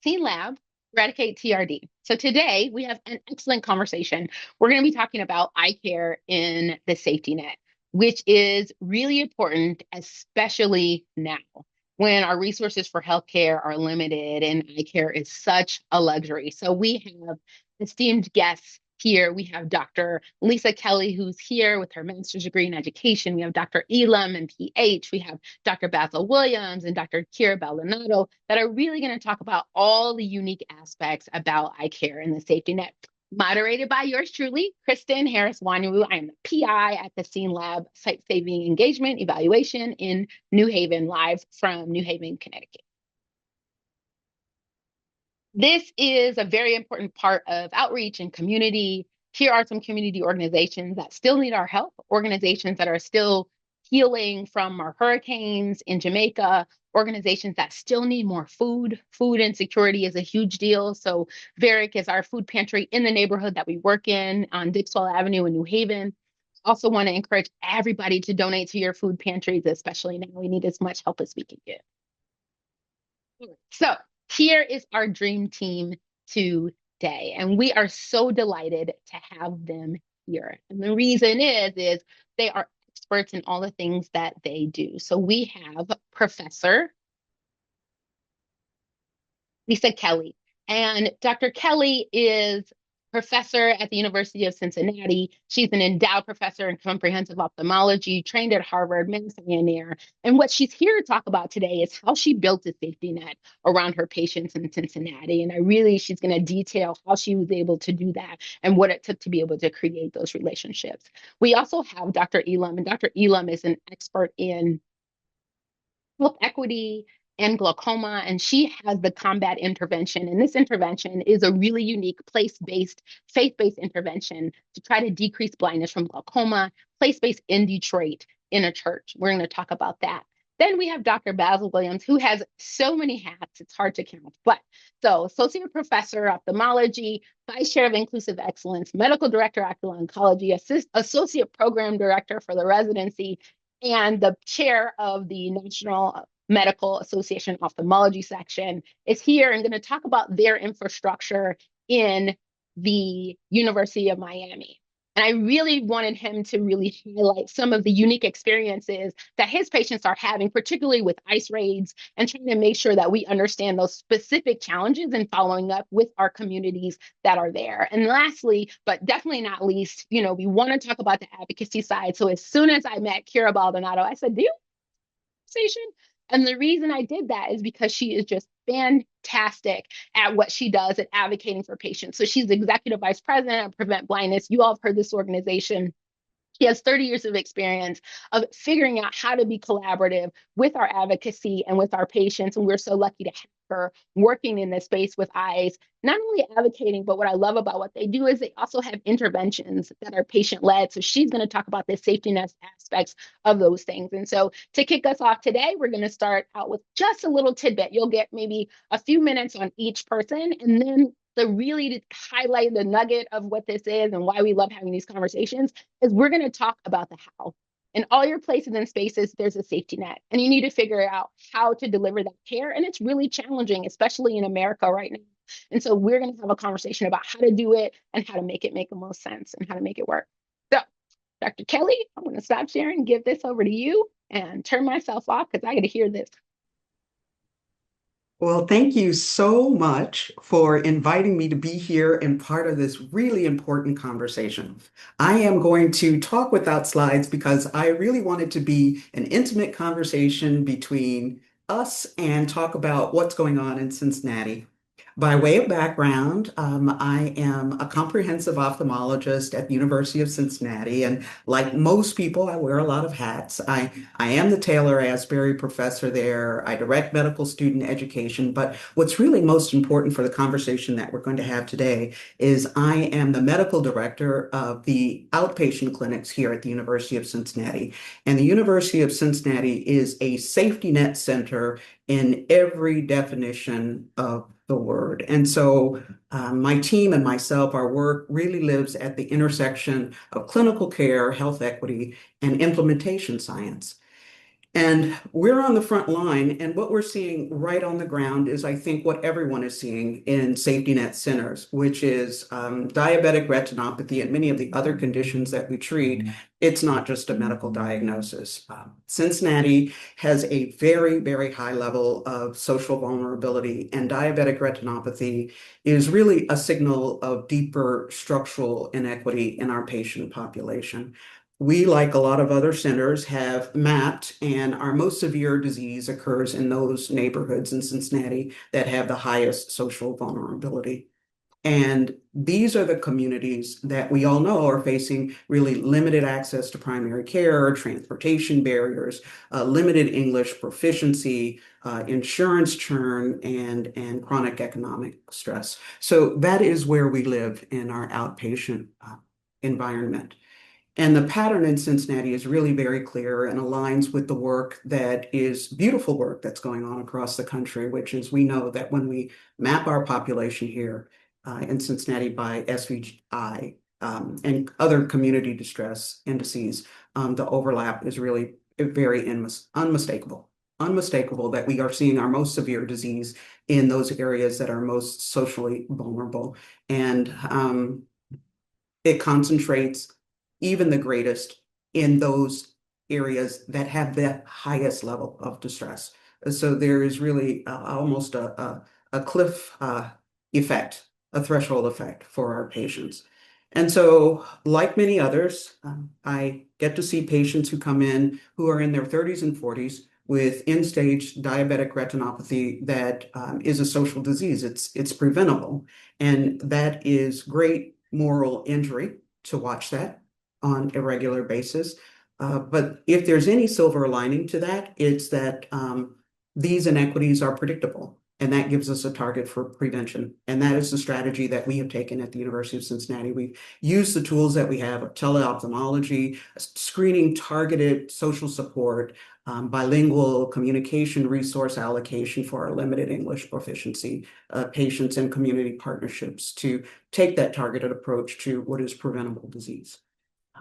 Teen Lab, Eradicate TRD. So today we have an excellent conversation. We're going to be talking about eye care in the safety net, which is really important, especially now when our resources for healthcare are limited and eye care is such a luxury. So we have esteemed guests here. We have Dr. Lisa Kelly, who's here with her master's degree in education. We have Dr. Elam and PH. We have Dr. Basil Williams and Dr. Kira Baldonado that are really going to talk about all the unique aspects about eye care and the safety net. Moderated by yours truly, Kristen Harris Wanyu. I am the PI at the Scene Lab Site Saving Engagement Evaluation in New Haven, live from New Haven, Connecticut. This is a very important part of outreach and community. Here are some community organizations that still need our help, organizations that are still healing from our hurricanes in Jamaica, organizations that still need more food. Food insecurity is a huge deal. So Varick is our food pantry in the neighborhood that we work in on Dixwell Avenue in New Haven. Also want to encourage everybody to donate to your food pantries, especially now we need as much help as we can get. So here is our dream team today, and we are so delighted to have them here. And the reason is they are experts in all the things that they do. So we have Professor Lisa Kelly, and Dr. Kelly is professor at the University of Cincinnati. She's an endowed professor in comprehensive ophthalmology, trained at Harvard, Mount Sinai. And what she's here to talk about today is how she built a safety net around her patients in Cincinnati. And she's going to detail how she was able to do that and what it took to be able to create those relationships. We also have Dr. Elam, and Dr. Elam is an expert in health equity and glaucoma, and she has the combat intervention. And this intervention is a really unique place-based, faith-based intervention to try to decrease blindness from glaucoma, place-based in Detroit in a church. We're going to talk about that. Then we have Dr. Basil Williams, who has so many hats, it's hard to count. But so associate professor ophthalmology, vice chair of inclusive excellence, medical director ocular oncology, associate program director for the residency, and the chair of the National Medical Association Ophthalmology section is here and going to talk about their infrastructure in the University of Miami. And I really wanted him to really highlight some of the unique experiences that his patients are having, particularly with ICE raids, and trying to make sure that we understand those specific challenges and following up with our communities that are there. And lastly, but definitely not least, we want to talk about the advocacy side. So as soon as I met Kira Baldonado, I said, do you have a conversation? And the reason I did that is because she is just fantastic at what she does at advocating for patients. So she's the executive vice president of Prevent Blindness. You all have heard this organization. She has 30 years of experience of figuring out how to be collaborative with our advocacy and with our patients. And we're so lucky to have her working in this space with eyes, not only advocating, but what I love about what they do is they also have interventions that are patient-led. So she's going to talk about the safety net aspects of those things. And so to kick us off today, we're going to start out with just a little tidbit. You'll get maybe a few minutes on each person, and then really to highlight the nugget of what this is and why we love having these conversations is we're going to talk about the how. In all your places and spaces, there's a safety net, and you need to figure out how to deliver that care. And it's really challenging, especially in America right now. And so we're going to have a conversation about how to do it and how to make it make the most sense and how to make it work. So, Dr. Kelly, I'm going to stop sharing, give this over to you, and turn myself off because I got to hear this. Well, thank you so much for inviting me to be here and part of this really important conversation. I am going to talk without slides because I really want it to be an intimate conversation between us and talk about what's going on in Cincinnati. By way of background, I am a comprehensive ophthalmologist at the University of Cincinnati, and like most people, I wear a lot of hats. I am the Taylor Asbury Professor there. I direct medical student education, but what's really most important for the conversation that we're going to have today is I am the medical director of the outpatient clinics here at the University of Cincinnati. And the University of Cincinnati is a safety net center in every definition of the word. And so my team and myself, our work really lives at the intersection of clinical care, health equity, and implementation science. And we're on the front line, and what we're seeing right on the ground is, I think, what everyone is seeing in safety net centers, which is diabetic retinopathy and many of the other conditions that we treat. It's not just a medical diagnosis. Cincinnati has a very, very high level of social vulnerability, and diabetic retinopathy is really a signal of deeper structural inequity in our patient population. We, like a lot of other centers, have mapped, and our most severe disease occurs in those neighborhoods in Cincinnati that have the highest social vulnerability. And these are the communities that we all know are facing really limited access to primary care, transportation barriers, limited English proficiency, insurance churn, and chronic economic stress. So that is where we live in our outpatient environment. And the pattern in Cincinnati is really very clear and aligns with the work that is beautiful work that's going on across the country, which is we know that when we map our population here in Cincinnati by SVI and other community distress indices, the overlap is really very unmistakable. Unmistakable that we are seeing our most severe disease in those areas that are most socially vulnerable. And it concentrates even the greatest in those areas that have the highest level of distress. So there is really almost a cliff effect, a threshold effect for our patients. And so, like many others, I get to see patients who come in who are in their 30s and 40s with end-stage diabetic retinopathy that is a social disease. It's preventable, and that is great moral injury to watch that on a regular basis. But if there's any silver lining to that, it's that these inequities are predictable, and that gives us a target for prevention. And that is the strategy that we have taken at the University of Cincinnati. We've used the tools that we have of teleophthalmology, screening, targeted social support, bilingual communication resource allocation for our limited English proficiency patients, and community partnerships to take that targeted approach to what is preventable disease.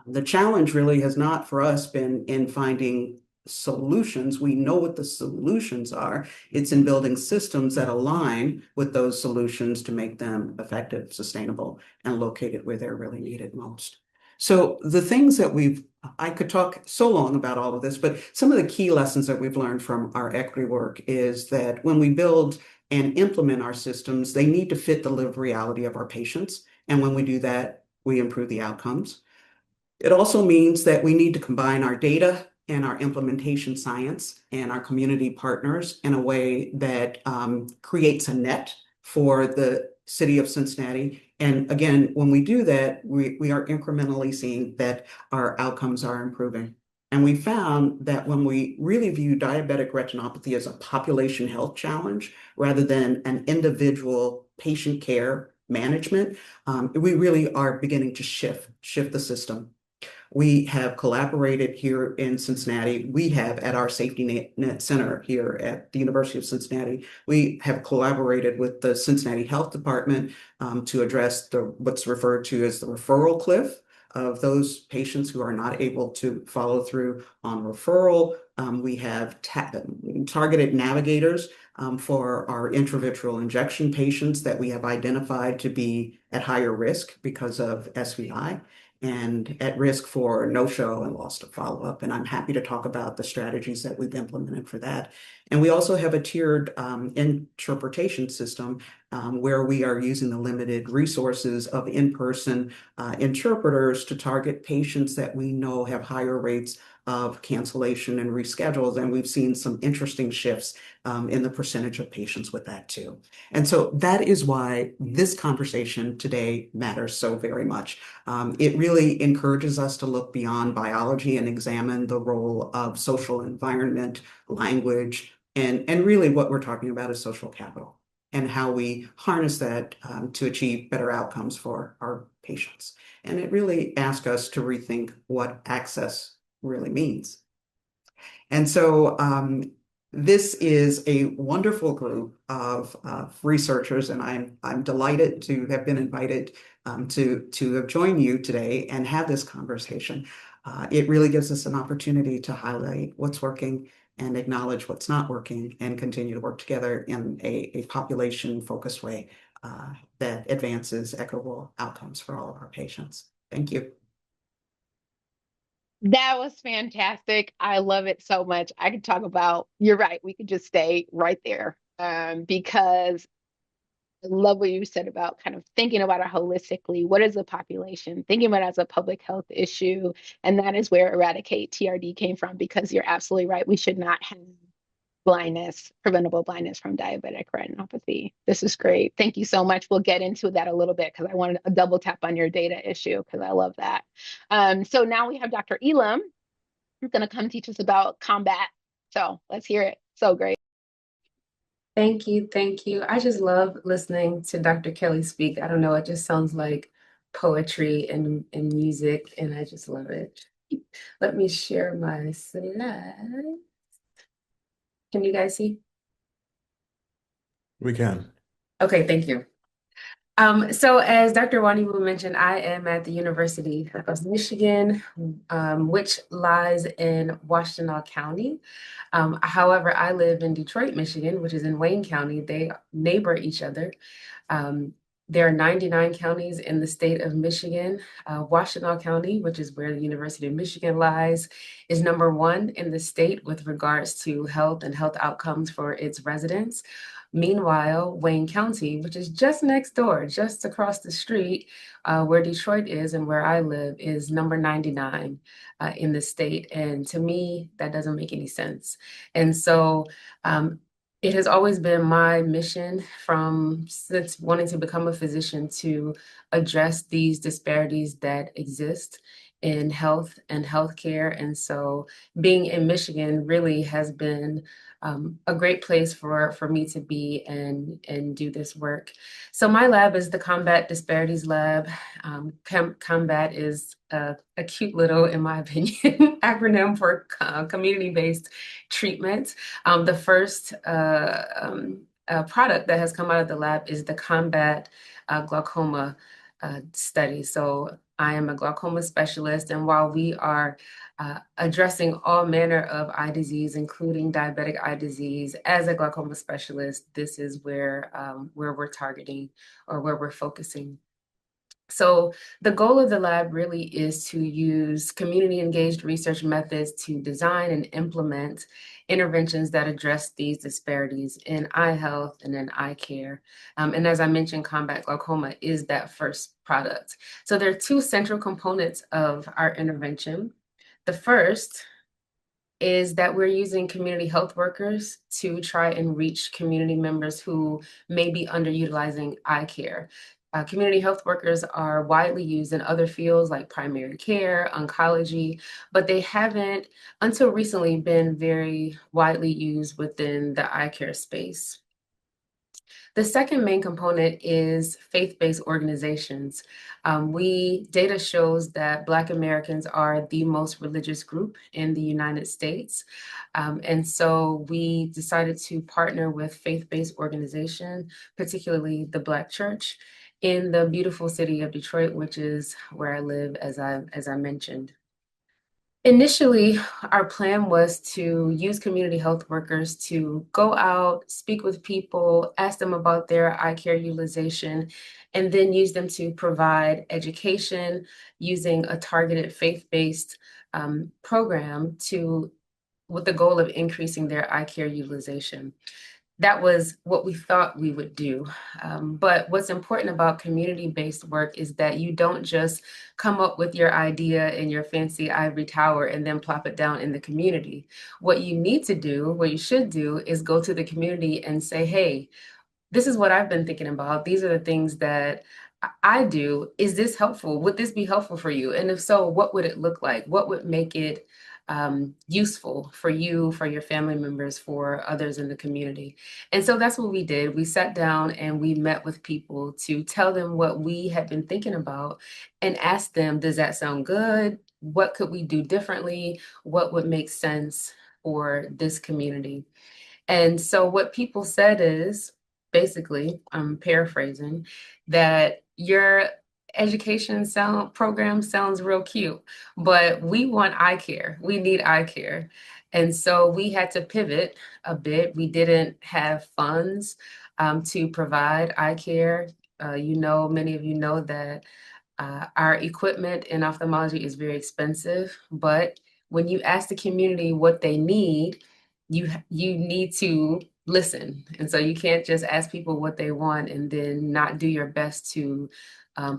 The challenge really has not for us been in finding solutions. We know what the solutions are. It's in building systems that align with those solutions to make them effective, sustainable, and located where they're really needed most. So the things that I could talk so long about all of this, but some of the key lessons that we've learned from our equity work is that when we build and implement our systems, they need to fit the lived reality of our patients. And when we do that, we improve the outcomes. It also means that we need to combine our data and our implementation science and our community partners in a way that creates a net for the city of Cincinnati. And again, when we do that, we are incrementally seeing that our outcomes are improving. And we found that when we really view diabetic retinopathy as a population health challenge rather than an individual patient care management, we really are beginning to shift the system. We have collaborated here in Cincinnati. We have at our Safety Net Center here at the University of Cincinnati, we have collaborated with the Cincinnati Health Department to address what's referred to as the referral cliff of those patients who are not able to follow through on referral. We have targeted navigators for our intravitreal injection patients that we have identified to be at higher risk because of SVI and at risk for no-show and loss to follow-up. And I'm happy to talk about the strategies that we've implemented for that. And we also have a tiered interpretation system where we are using the limited resources of in-person interpreters to target patients that we know have higher rates of cancellation and reschedules. And we've seen some interesting shifts in the percentage of patients with that too. And so that is why this conversation today matters so very much. It really encourages us to look beyond biology and examine the role of social environment, language, and really what we're talking about is social capital and how we harness that to achieve better outcomes for our patients. And it really asks us to rethink what access really means. And so this is a wonderful group of researchers, and I'm delighted to have been invited to have joined you today and have this conversation. It really gives us an opportunity to highlight what's working and acknowledge what's not working and continue to work together in a population-focused way that advances equitable outcomes for all of our patients. Thank you. That was fantastic. I love it so much. I could talk about, you're right, we could just stay right there because I love what you said about kind of thinking about it holistically. What is the population? Thinking about it as a public health issue. And that is where Eradicate TRD came from, because you're absolutely right. We should not have blindness, preventable blindness from diabetic retinopathy. This is great. Thank you so much. We'll get into that a little bit because I wanted a double tap on your data issue because I love that. So now we have Dr. Elam, who's going to come teach us about combat. So let's hear it. So great. Thank you. Thank you. I just love listening to Dr. Kelly speak. I don't know, it just sounds like poetry and music, and I just love it. Let me share my slide. Can you guys see? We can. Okay, thank you. So as Dr. Waniwu mentioned, I am at the University of Michigan, which lies in Washtenaw County. However, I live in Detroit, Michigan, which is in Wayne County. They neighbor each other. There are 99 counties in the state of Michigan. Washtenaw County, which is where the University of Michigan lies, is #1 in the state with regards to health and health outcomes for its residents. Meanwhile, Wayne County, which is just next door, just across the street, where Detroit is and where I live, is number 99 in the state. And to me, that doesn't make any sense. And so it has always been my mission since wanting to become a physician to address these disparities that exist in health and healthcare. And so being in Michigan really has been a great place for me to be and do this work. So my lab is the Combat Disparities Lab. Combat is a cute little, in my opinion, acronym for community-based treatment. The first product that has come out of the lab is the Combat Glaucoma study. So I am a glaucoma specialist, and while we are addressing all manner of eye disease, including diabetic eye disease, as a glaucoma specialist, this is where we're targeting or where we're focusing. So the goal of the lab really is to use community-engaged research methods to design and implement interventions that address these disparities in eye health and in eye care. And as I mentioned, Combat Glaucoma is that first product. So there are two central components of our intervention. The first is that we're using community health workers to try and reach community members who may be underutilizing eye care. Community health workers are widely used in other fields like primary care, oncology, but they haven't, until recently, been very widely used within the eye care space. The second main component is faith-based organizations. Data shows that Black Americans are the most religious group in the United States. And so we decided to partner with faith-based organizations, particularly the Black Church, in the beautiful city of Detroit, which is where I live, as I mentioned. Initially, our plan was to use community health workers to go out, speak with people, ask them about their eye care utilization, and then use them to provide education using a targeted faith-based program with the goal of increasing their eye care utilization. That was what we thought we would do. But what's important about community-based work is that you don't just come up with your idea in your fancy ivory tower and then plop it down in the community. What you need to do, what you should do, is go to the community and say, hey, this is what I've been thinking about. These are the things that I do. Is this helpful? Would this be helpful for you? And if so, what would it look like? What would make it useful for you, for your family members, for others in the community? And so that's what we did. We sat down and we met with people to tell them what we had been thinking about and asked them, does that sound good? What could we do differently? What would make sense for this community? And so what people said is, basically, I'm paraphrasing, that your education program sounds real cute, but we want eye care. We need eye care. And so we had to pivot a bit. We didn't have funds to provide eye care. Many of you know that our equipment in ophthalmology is very expensive, but when you ask the community what they need, you need to listen. And so you can't just ask people what they want and then not do your best to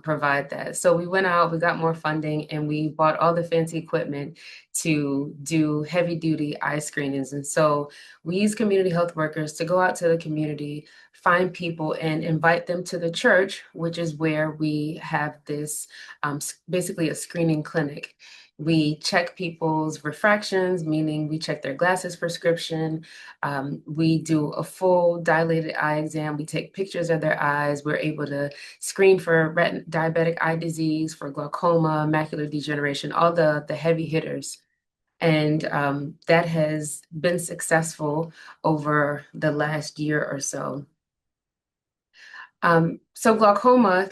provide that. So we went out, we got more funding, and we bought all the fancy equipment to do heavy duty eye screenings. And so we use community health workers to go out to the community, find people and invite them to the church, which is where we have this basically a screening clinic. We check people's refractions, meaning we check their glasses prescription. We do a full dilated eye exam. We take pictures of their eyes. We're able to screen for diabetic eye disease, for glaucoma, macular degeneration, all the heavy hitters. And that has been successful over the last year or so. So glaucoma,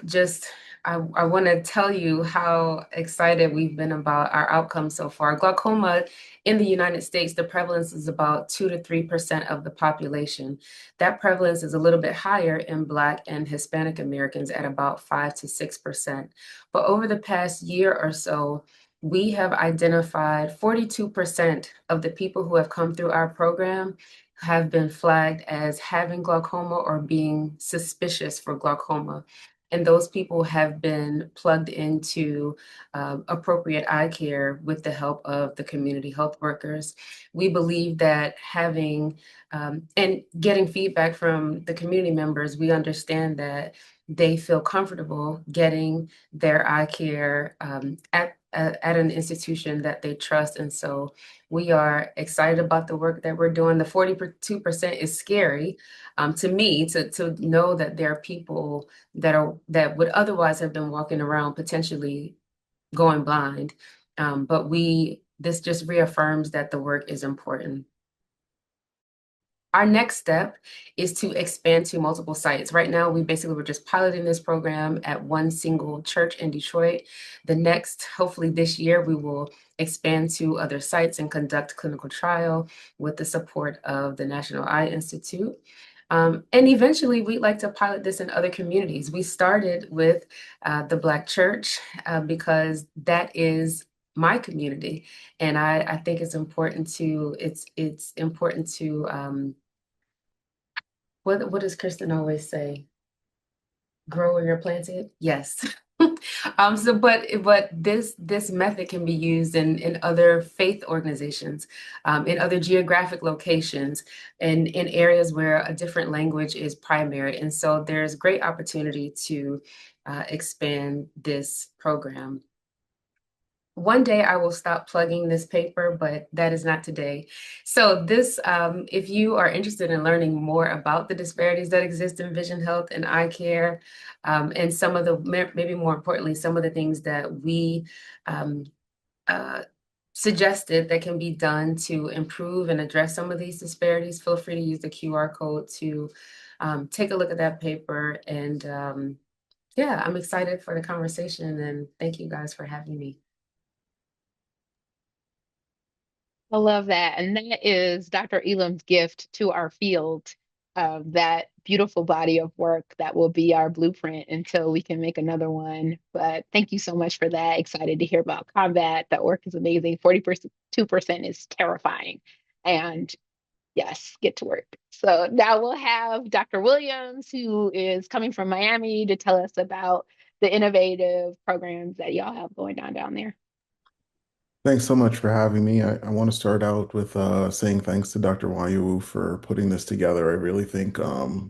I want to tell you how excited we've been about our outcomes so far. Glaucoma in the United States, the prevalence is about 2 to 3% of the population. That prevalence is a little bit higher in Black and Hispanic Americans at about 5 to 6%. But over the past year or so, we have identified 42% of the people who have come through our program have been flagged as having glaucoma or being suspicious for glaucoma. And those people have been plugged into appropriate eye care with the help of the community health workers. We believe that having and getting feedback from the community members, we understand that they feel comfortable getting their eye care at an institution that they trust. And so we are excited about the work that we're doing. The 42% is scary to me to know that there are people that would otherwise have been walking around potentially going blind. But this just reaffirms that the work is important. Our next step is to expand to multiple sites. Right now, we're just piloting this program at one single church in Detroit. The next, hopefully this year, we will expand to other sites and conduct clinical trial with the support of the National Eye Institute. And eventually, we'd like to pilot this in other communities. We started with the Black church because that is my community, and I think it's important to what does Kristen always say? Grow where you're planted? Yes. But this method can be used in other faith organizations, in other geographic locations, and in areas where a different language is primary. And so there's great opportunity to expand this program. One day I will stop plugging this paper, but that is not today. So this, if you are interested in learning more about the disparities that exist in vision health and eye care, and some of the, maybe more importantly, some of the things that we suggested that can be done to improve and address some of these disparities, feel free to use the QR code to take a look at that paper. And yeah, I'm excited for the conversation, and thank you guys for having me. I love that. And that is Dr. Elam's gift to our field of that beautiful body of work that will be our blueprint until we can make another one. But thank you so much for that. Excited to hear about combat. That work is amazing. 42% is terrifying. And yes, get to work. So now we'll have Dr. Williams, who is coming from Miami, to tell us about the innovative programs that y'all have going on down there. Thanks so much for having me. I want to start out with saying thanks to Dr. Wanyu for putting this together. I really think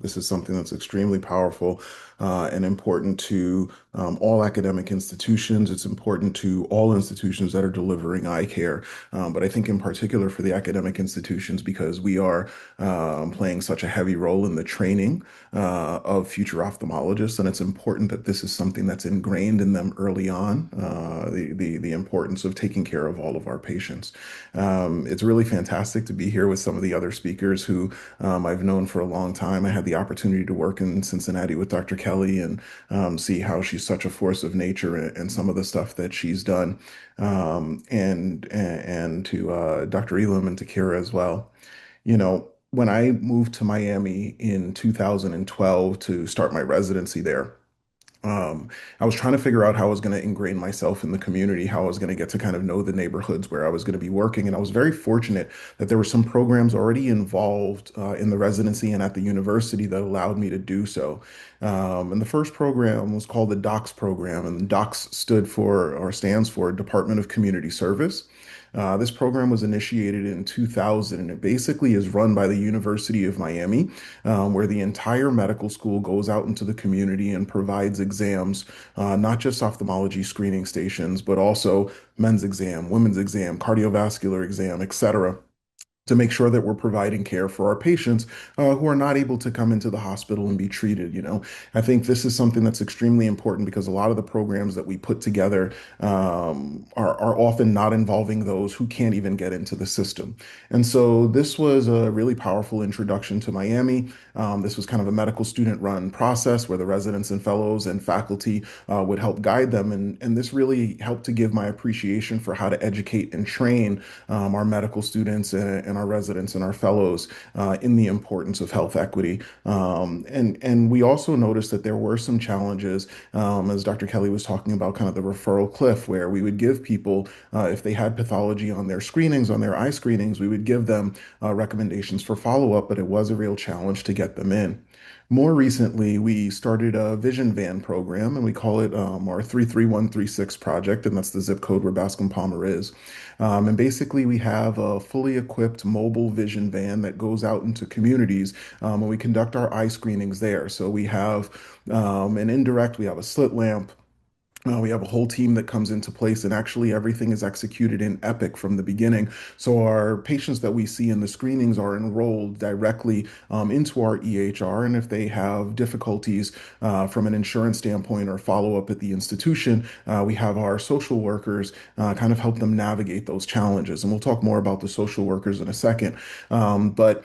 this is something that's extremely powerful and important to all academic institutions. It's important to all institutions that are delivering eye care, but I think in particular for the academic institutions because we are playing such a heavy role in the training of future ophthalmologists, and it's important that this is something that's ingrained in them early on. The importance of taking care of all of our patients. It's really fantastic to be here with some of the other speakers who I've known for a long time. I had the opportunity to work in Cincinnati with Dr. Kelly and see how she such a force of nature and some of the stuff that she's done, and to Dr. Elam and to Kira as well. When I moved to Miami in 2012 to start my residency there, I was trying to figure out how I was going to ingrain myself in the community, how I was going to get to kind of know the neighborhoods where I was going to be working. And I was very fortunate that there were some programs already involved in the residency and at the university that allowed me to do so. And the first program was called the DOCS program, and DOCS stood for or stands for Department of Community Service. This program was initiated in 2000, and it basically is run by the University of Miami, where the entire medical school goes out into the community and provides exams, not just ophthalmology screening stations, but also men's exam, women's exam, cardiovascular exam, etc., to make sure that we're providing care for our patients who are not able to come into the hospital and be treated. I think this is something that's extremely important because a lot of the programs that we put together are often not involving those who can't even get into the system. And so this was a really powerful introduction to Miami. This was kind of a medical student run process where the residents and fellows and faculty would help guide them. And this really helped to give my appreciation for how to educate and train our medical students and our residents and our fellows in the importance of health equity. And we also noticed that there were some challenges, as Dr. Kelly was talking about, kind of the referral cliff, where we would give people, if they had pathology on their screenings, on their eye screenings, we would give them recommendations for follow-up, but it was a real challenge to get them in. More recently, we started a vision van program, and we call it our 33136 project, and that's the zip code where Bascom Palmer is. And basically, we have a fully equipped mobile vision van that goes out into communities, and we conduct our eye screenings there. So we have an indirect, we have a slit lamp. We have a whole team that comes into place, and actually everything is executed in Epic from the beginning. So our patients that we see in the screenings are enrolled directly into our EHR, and if they have difficulties from an insurance standpoint or follow up at the institution, we have our social workers kind of help them navigate those challenges. And we'll talk more about the social workers in a second. But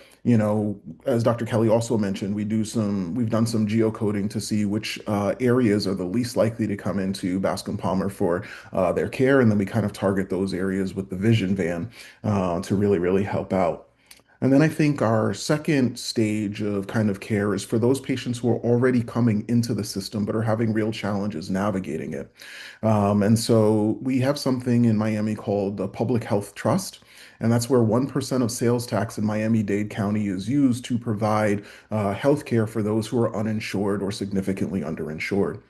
as Dr. Kelly also mentioned, we've done some geocoding to see which areas are the least likely to come into Bascom Palmer for their care, and then we kind of target those areas with the vision van to really, really help out. And then I think our second stage of kind of care is for those patients who are already coming into the system but are having real challenges navigating it. And so we have something in Miami called the Public Health Trust. And that's where 1% of sales tax in Miami-Dade County is used to provide health care for those who are uninsured or significantly underinsured.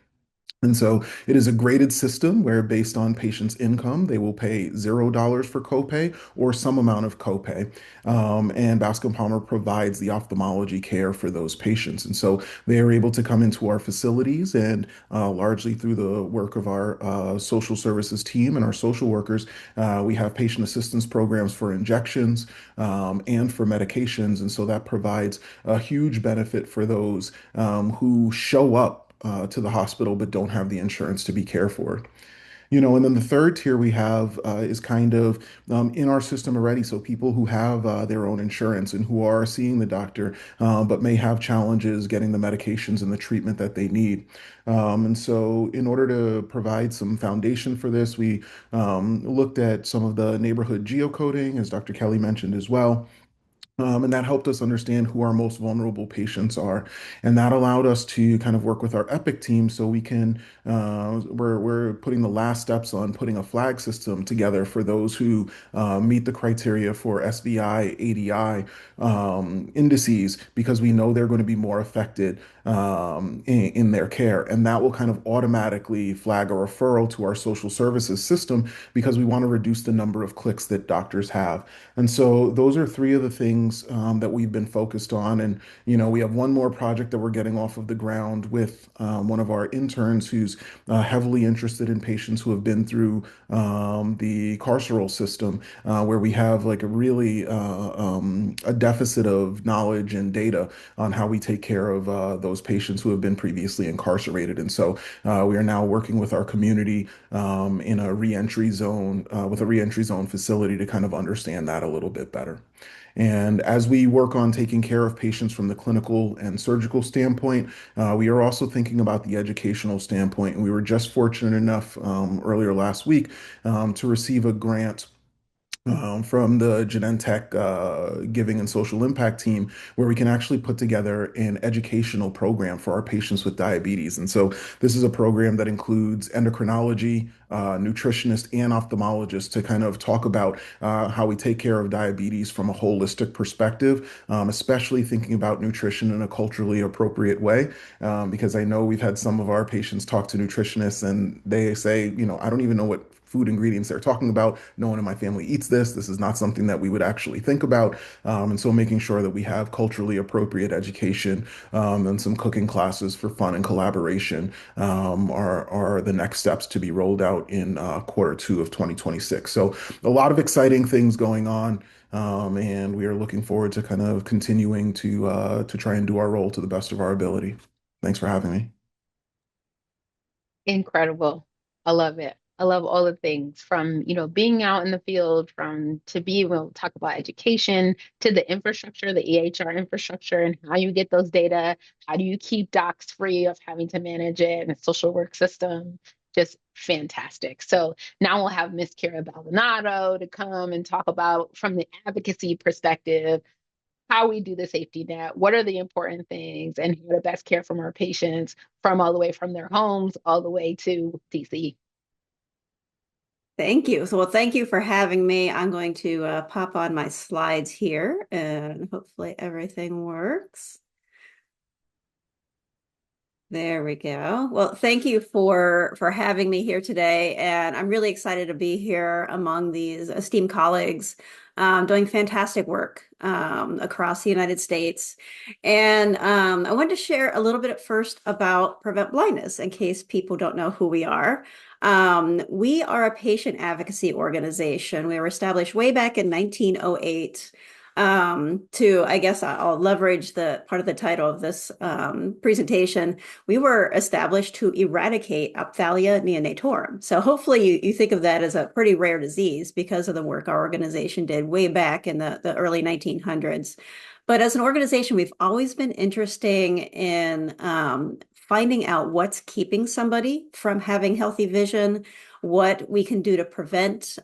And so it is a graded system where, based on patients' income, they will pay $0 for copay or some amount of copay. And Bascom Palmer provides the ophthalmology care for those patients. And so they are able to come into our facilities, and largely through the work of our social services team and our social workers, we have patient assistance programs for injections and for medications. And so that provides a huge benefit for those who show up to the hospital but don't have the insurance to be cared for. And then the third tier we have is kind of in our system already. So people who have their own insurance and who are seeing the doctor, but may have challenges getting the medications and the treatment that they need. And so in order to provide some foundation for this, we looked at some of the neighborhood geocoding, as Dr. Kelly mentioned as well. And that helped us understand who our most vulnerable patients are. And that allowed us to kind of work with our Epic team so we can, we're putting the last steps on putting a flag system together for those who meet the criteria for SBI, ADI indices, because we know they're going to be more affected in their care. And that will kind of automatically flag a referral to our social services system because we want to reduce the number of clicks that doctors have. And so those are three of the things that we've been focused on. And, we have one more project that we're getting off of the ground with one of our interns who's heavily interested in patients who have been through the carceral system, where we have like a really a deficit of knowledge and data on how we take care of those patients who have been previously incarcerated. And so we are now working with our community in a reentry zone, with a reentry zone facility to kind of understand that a little bit better. And as we work on taking care of patients from the clinical and surgical standpoint, we are also thinking about the educational standpoint. And we were just fortunate enough earlier last week to receive a grant from the Genentech Giving and Social Impact team, where we can actually put together an educational program for our patients with diabetes. And so this is a program that includes endocrinology, nutritionists, and ophthalmologists to kind of talk about how we take care of diabetes from a holistic perspective, especially thinking about nutrition in a culturally appropriate way. Because I know we've had some of our patients talk to nutritionists and they say, I don't even know what food ingredients they're talking about. No one in my family eats this. This is not something that we would actually think about. And so making sure that we have culturally appropriate education and some cooking classes for fun and collaboration are the next steps to be rolled out in Q2 of 2026. So a lot of exciting things going on. And we are looking forward to kind of continuing to try and do our role to the best of our ability. Thanks for having me. Incredible. I love it. I love all the things from, being out in the field, from to be able to talk about education to the infrastructure, the EHR infrastructure, and how you get those data. How do you keep docs free of having to manage it and a social work system? Just fantastic. So now we'll have Miss Kira Baldonado to come and talk about, from the advocacy perspective, how we do the safety net, what are the important things, and how to best care from our patients from all the way from their homes all the way to DC. Thank you. So, well, thank you for having me. I'm going to pop on my slides here and hopefully everything works. There we go. Well, thank you for having me here today. And I'm really excited to be here among these esteemed colleagues doing fantastic work across the United States. And I wanted to share a little bit at first about Prevent Blindness in case people don't know who we are. We are a patient advocacy organization. We were established way back in 1908 I guess I'll leverage the part of the title of this presentation. We were established to eradicate ophthalmia neonatorum. So hopefully you think of that as a pretty rare disease because of the work our organization did way back in the early 1900s. But as an organization, we've always been interested in finding out what's keeping somebody from having healthy vision, what we can do to prevent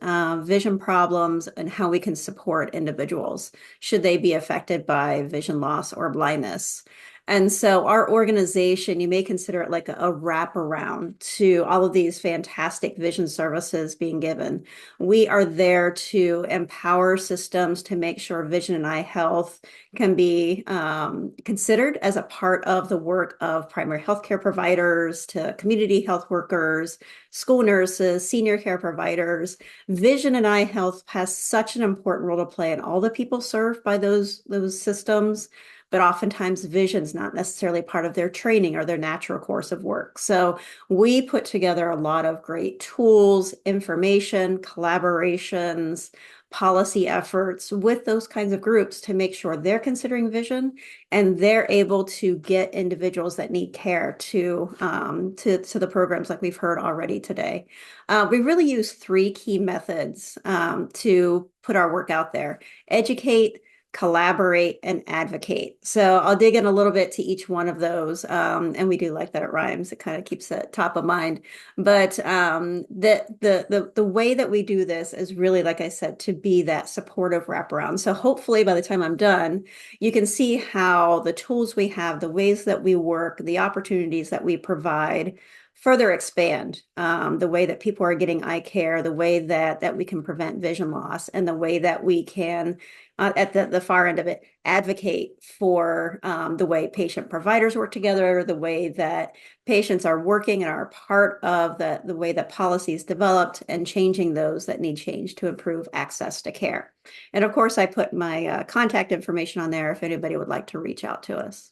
vision problems, and how we can support individuals should they be affected by vision loss or blindness. And so our organization, you may consider it like a wraparound to all of these fantastic vision services being given. We are there to empower systems to make sure vision and eye health can be considered as a part of the work of primary healthcare providers, to community health workers, school nurses, senior care providers. Vision and eye health has such an important role to play in all the people served by those systems. But oftentimes vision is not necessarily part of their training or their natural course of work. So we put together a lot of great tools, information, collaborations, policy efforts with those kinds of groups to make sure they're considering vision and they're able to get individuals that need care to the programs like we've heard already today. We really use three key methods to put our work out there: educate, collaborate, and advocate. So I'll dig in a little bit to each one of those. And we do like that it rhymes. It kind of keeps it top of mind. But the way that we do this is really, like I said, to be that supportive wraparound. So hopefully by the time I'm done, you can see how the tools we have, the ways that we work, the opportunities that we provide further expand the way that people are getting eye care, the way that we can prevent vision loss, and the way that we can, at the far end of it, advocate for the way patient providers work together, the way that patients are working and are part of the way that policy is developed, and changing those that need change to improve access to care. And of course, I put my contact information on there if anybody would like to reach out to us.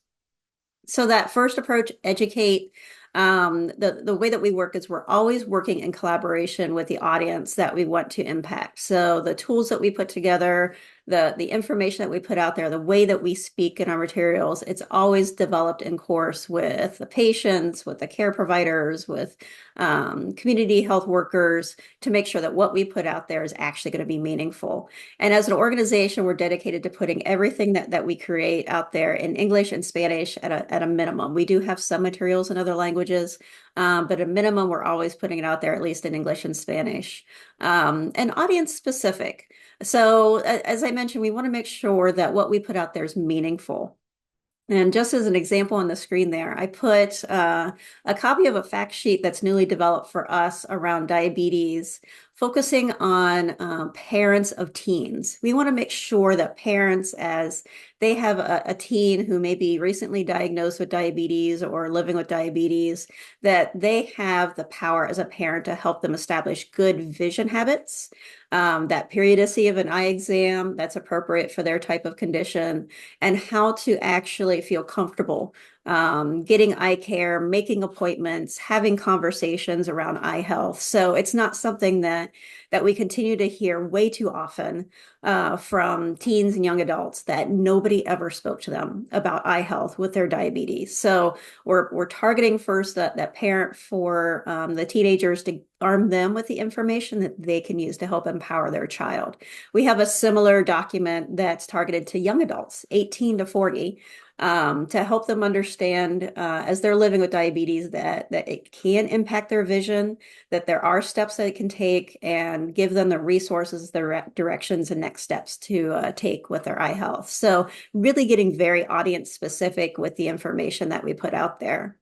So that first approach, educate, the way that we work is we're always working in collaboration with the audience that we want to impact. So the tools that we put together, the information that we put out there, the way that we speak in our materials, it's always developed in course with the patients, with the care providers, with community health workers, to make sure that what we put out there is actually going to be meaningful. And as an organization, we're dedicated to putting everything that we create out there in English and Spanish at a minimum. We do have some materials in other languages, but at a minimum, we're always putting it out there, at least in English and Spanish, and audience specific. So as I mentioned, we want to make sure that what we put out there is meaningful. And just as an example on the screen there, I put a copy of a fact sheet that's newly developed for us around diabetes, focusing on parents of teens. We want to make sure that parents, as they have a teen who may be recently diagnosed with diabetes or living with diabetes, that they have the power as a parent to help them establish good vision habits, that periodicity of an eye exam that's appropriate for their type of condition, and how to actually feel comfortable getting eye care, making appointments, having conversations around eye health. So it's not something that we continue to hear way too often from teens and young adults, that nobody ever spoke to them about eye health with their diabetes. So we're targeting first that parent for the teenagers, to arm them with the information that they can use to help empower their child. We have a similar document that's targeted to young adults, 18 to 40, to help them understand as they're living with diabetes that it can impact their vision, that there are steps that it can take, and give them the resources, the directions, and next steps to take with their eye health. So really getting very audience specific with the information that we put out there.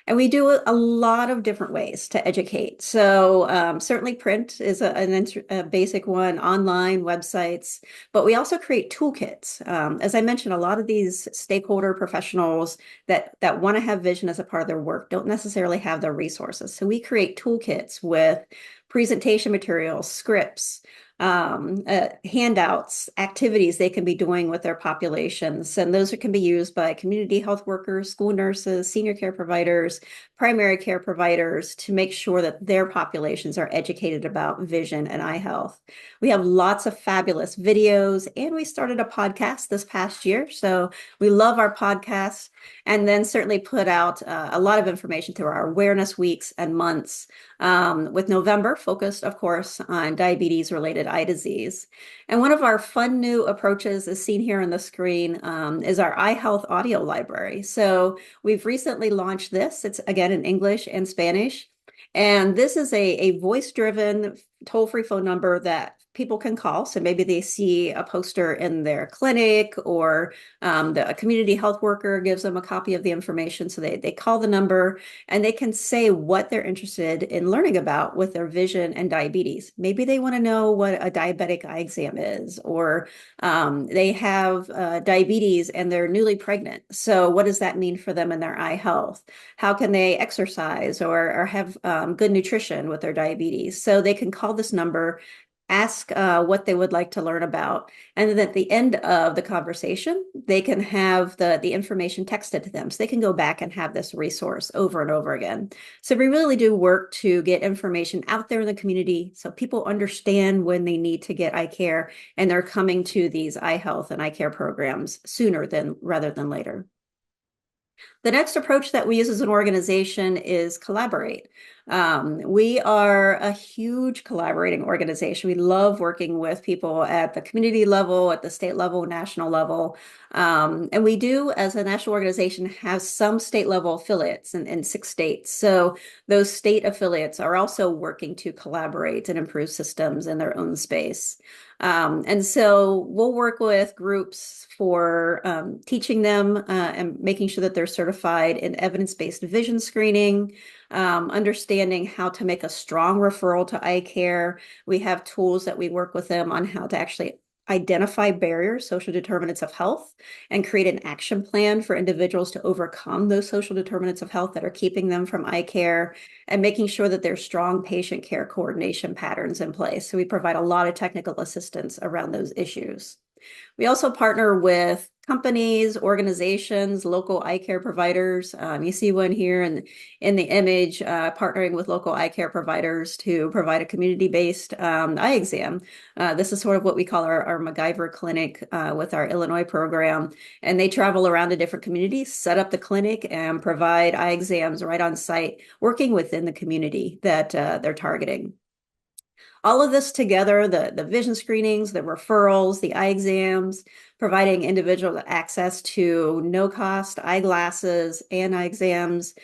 And we do a lot of different ways to educate. So certainly print is a basic one, online websites, but we also create toolkits. As I mentioned, a lot of these stakeholder professionals that want to have vision as a part of their work don't necessarily have the resources. So we create toolkits with presentation materials, scripts, handouts, activities they can be doing with their populations. And those can be used by community health workers, school nurses, senior care providers, primary care providers, to make sure that their populations are educated about vision and eye health. We have lots of fabulous videos, and we started a podcast this past year. So we love our podcast, and then certainly put out a lot of information through our awareness weeks and months, with November focused, of course, on diabetes-related eye disease. And one of our fun new approaches, is seen here on the screen, is our eye health audio library. So we've recently launched this. It's again in English and Spanish. And this is a voice-driven toll-free phone number that people can call. So maybe they see a poster in their clinic, or a community health worker gives them a copy of the information. So they call the number, and they can say what they're interested in learning about with their vision and diabetes. Maybe they want to know what a diabetic eye exam is, or they have diabetes and they're newly pregnant. So what does that mean for them in their eye health? How can they exercise or have good nutrition with their diabetes? So they can call this number, ask what they would like to learn about. And then at the end of the conversation, they can have the information texted to them. So they can go back and have this resource over and over again. So we really do work to get information out there in the community, so people understand when they need to get eye care, and they're coming to these eye health and eye care programs sooner rather than later. The next approach that we use as an organization is collaborate. We are a huge collaborating organization. We love working with people at the community level, at the state level, national level. And we do, as a national organization, have some state level affiliates in 6 states. So those state affiliates are also working to collaborate and improve systems in their own space. And so we'll work with groups for teaching them and making sure that they're certified in evidence-based vision screening, understanding how to make a strong referral to eye care. We have tools that we work with them on how to actually identify barriers, social determinants of health, and create an action plan for individuals to overcome those social determinants of health that are keeping them from eye care, and making sure that there's strong patient care coordination patterns in place. So we provide a lot of technical assistance around those issues. We also partner with companies, organizations, local eye care providers. You see one here in the image, partnering with local eye care providers to provide a community-based eye exam. This is sort of what we call our MacGyver clinic with our Illinois program. And they travel around to different communities, set up the clinic, and provide eye exams right on site, working within the community that they're targeting. All of this together, the vision screenings, the referrals, the eye exams, providing individual access to no-cost eyeglasses and eye exams,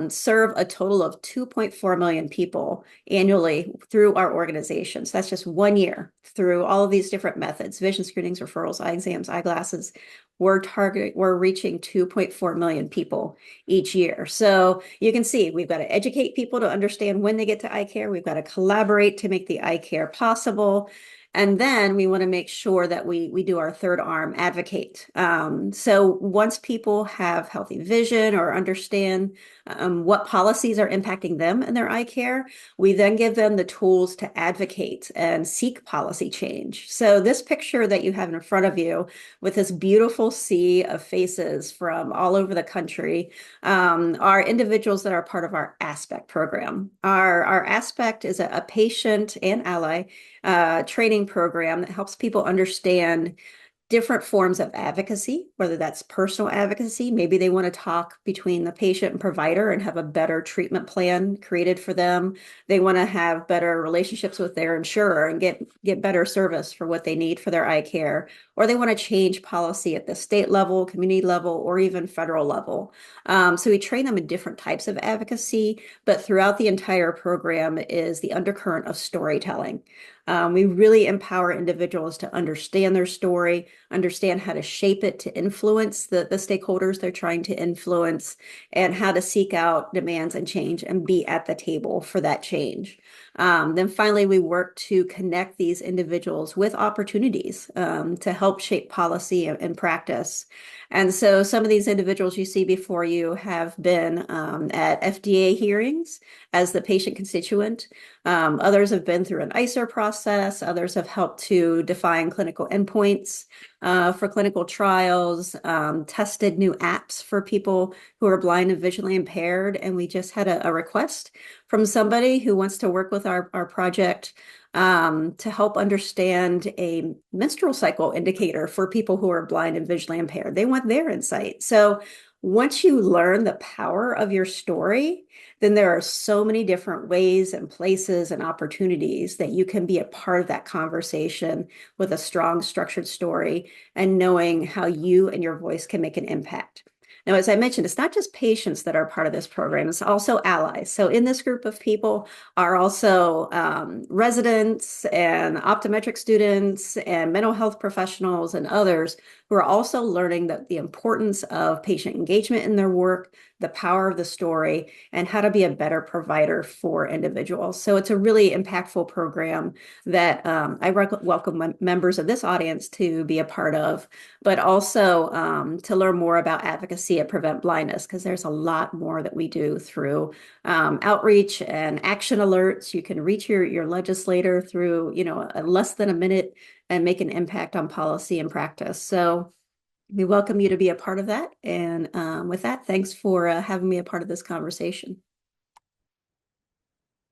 serve a total of 2.4 million people annually through our organization. So that's just 1 year through all of these different methods: vision screenings, referrals, eye exams, eyeglasses. We're reaching 2.4 million people each year. So you can see we've got to educate people to understand when they get to eye care. We've got to collaborate to make the eye care possible. And then we want to make sure that we do our third arm, advocate. So once people have healthy vision or understand what policies are impacting them and their eye care, we then give them the tools to advocate and seek policy change. So this picture that you have in front of you with this beautiful sea of faces from all over the country are individuals that are part of our ASPECT program. Our ASPECT is a patient and ally training program that helps people understand different forms of advocacy, whether that's personal advocacy. Maybe they want to talk between the patient and provider and have a better treatment plan created for them. They want to have better relationships with their insurer and get better service for what they need for their eye care. Or they want to change policy at the state level, community level, or even federal level. So we train them in different types of advocacy, but throughout the entire program is the undercurrent of storytelling. We really empower individuals to understand their story, understand how to shape it to influence the stakeholders they're trying to influence, and how to seek out demands and change and be at the table for that change. Then finally, we work to connect these individuals with opportunities to help shape policy and practice. And so some of these individuals you see before you have been at FDA hearings as the patient constituent. Others have been through an ICER process. Others have helped to define clinical endpoints for clinical trials, tested new apps for people who are blind and visually impaired. And we just had a request from somebody who wants to work with our project to help understand a menstrual cycle indicator for people who are blind and visually impaired. They want their insight. So once you learn the power of your story, then there are so many different ways and places and opportunities that you can be a part of that conversation with a strong, structured story and knowing how you and your voice can make an impact. Now, as I mentioned, it's not just patients that are part of this program, it's also allies. So in this group of people are also residents and optometric students and mental health professionals and others who are also learning the importance of patient engagement in their work, the power of the story, and how to be a better provider for individuals. So it's a really impactful program that I welcome members of this audience to be a part of, but also to learn more about advocacy at Prevent Blindness, because there's a lot more that we do through outreach and action alerts. You can reach your legislator through, less than a minute and make an impact on policy and practice. So we welcome you to be a part of that. And with that, thanks for having me a part of this conversation.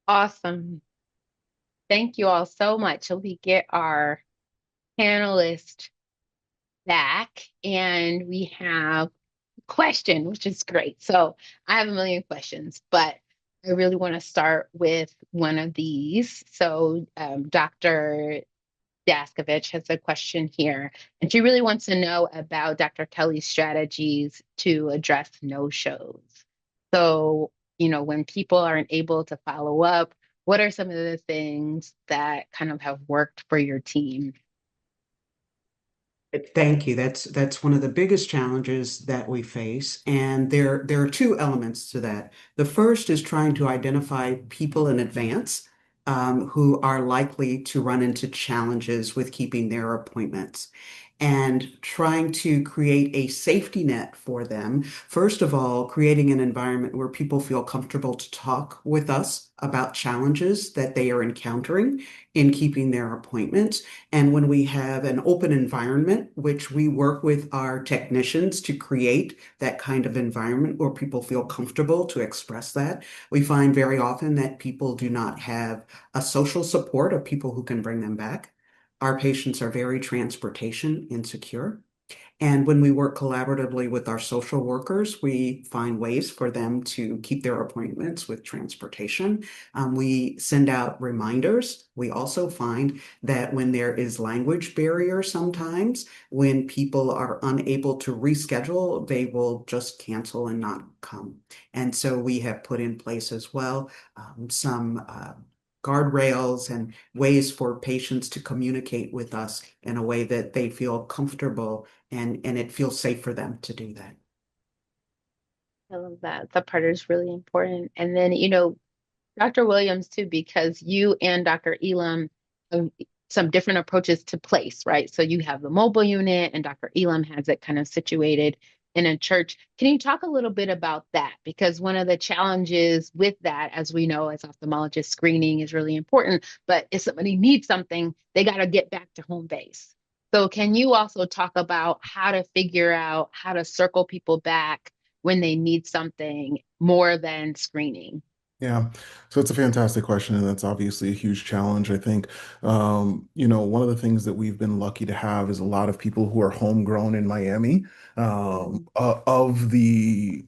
Awesome. Thank you all so much. So we get our panelists back and we have a question, which is great. So I have a million questions, but I really want to start with one of these. So Dr. Daskovich has a question here, and she really wants to know about Dr. Kelly's strategies to address no-shows. So, when people aren't able to follow up, what are some of the things that kind of have worked for your team? Thank you. That's one of the biggest challenges that we face. And there are two elements to that. The first is trying to identify people in advance who are likely to run into challenges with keeping their appointments. and trying to create a safety net for them. First of all, creating an environment where people feel comfortable to talk with us about challenges that they are encountering in keeping their appointments. And when we have an open environment, which we work with our technicians to create that kind of environment where people feel comfortable to express that, we find very often that people do not have a social support of people who can bring them back. Our patients are very transportation insecure. And when we work collaboratively with our social workers, we find ways for them to keep their appointments with transportation. We send out reminders. We also find that when there is language barrier sometimes, when people are unable to reschedule, they will just cancel and not come. And so we have put in place as well some guardrails and ways for patients to communicate with us in a way that they feel comfortable and it feels safe for them to do that. I love that. That part is really important. And then, Dr. Williams too, because you and Dr. Elam have some different approaches to place, right? So you have the mobile unit and Dr. Elam has it kind of situated in a church. Can you talk a little bit about that? Because one of the challenges with that, as we know, as ophthalmologists, screening is really important, but if somebody needs something, they got to get back to home base. So can you also talk about how to figure out how to circle people back when they need something more than screening? Yeah, so it's a fantastic question, and that's obviously a huge challenge. I think, one of the things that we've been lucky to have is a lot of people who are homegrown in Miami, of the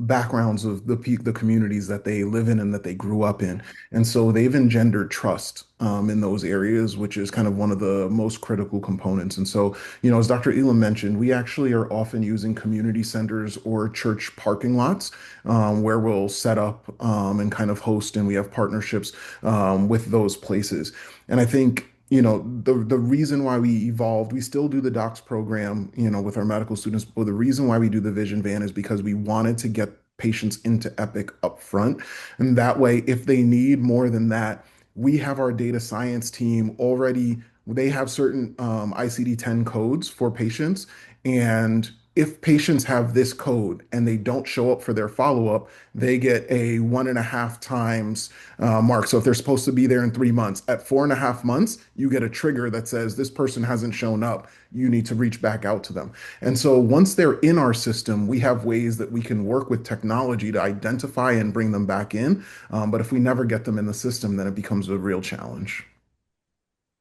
backgrounds of the communities that they live in and that they grew up in, and so they've engendered trust in those areas, which is kind of one of the most critical components. And so, as Dr. Elam mentioned, we actually are often using community centers or church parking lots where we'll set up and kind of host, and we have partnerships with those places. And I think, the reason why we evolved, we still do the docs program, with our medical students, but the reason why we do the vision van is because we wanted to get patients into Epic up front. And that way, if they need more than that, we have our data science team already. They have certain ICD-10 codes for patients, and if patients have this code and they don't show up for their follow-up, they get a 1.5 times mark. So if they're supposed to be there in 3 months, at 4.5 months, you get a trigger that says this person hasn't shown up. You need to reach back out to them. And so once they're in our system, we have ways that we can work with technology to identify and bring them back in. But if we never get them in the system, then it becomes a real challenge.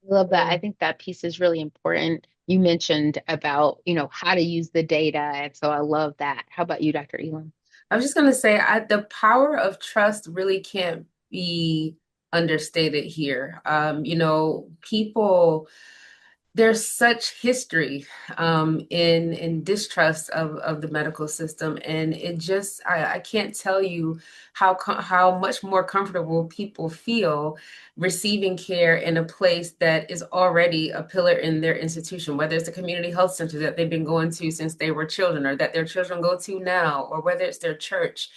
I love that. I think that piece is really important. You mentioned about, how to use the data. And so I love that. How about you, Dr. Elam? I was just going to say, the power of trust really can't be understated here. People, there's such history in distrust of the medical system, and it just I can't tell you how much more comfortable people feel receiving care in a place that is already a pillar in their institution, whether it's a community health center that they've been going to since they were children, or that their children go to now, or whether it's their church.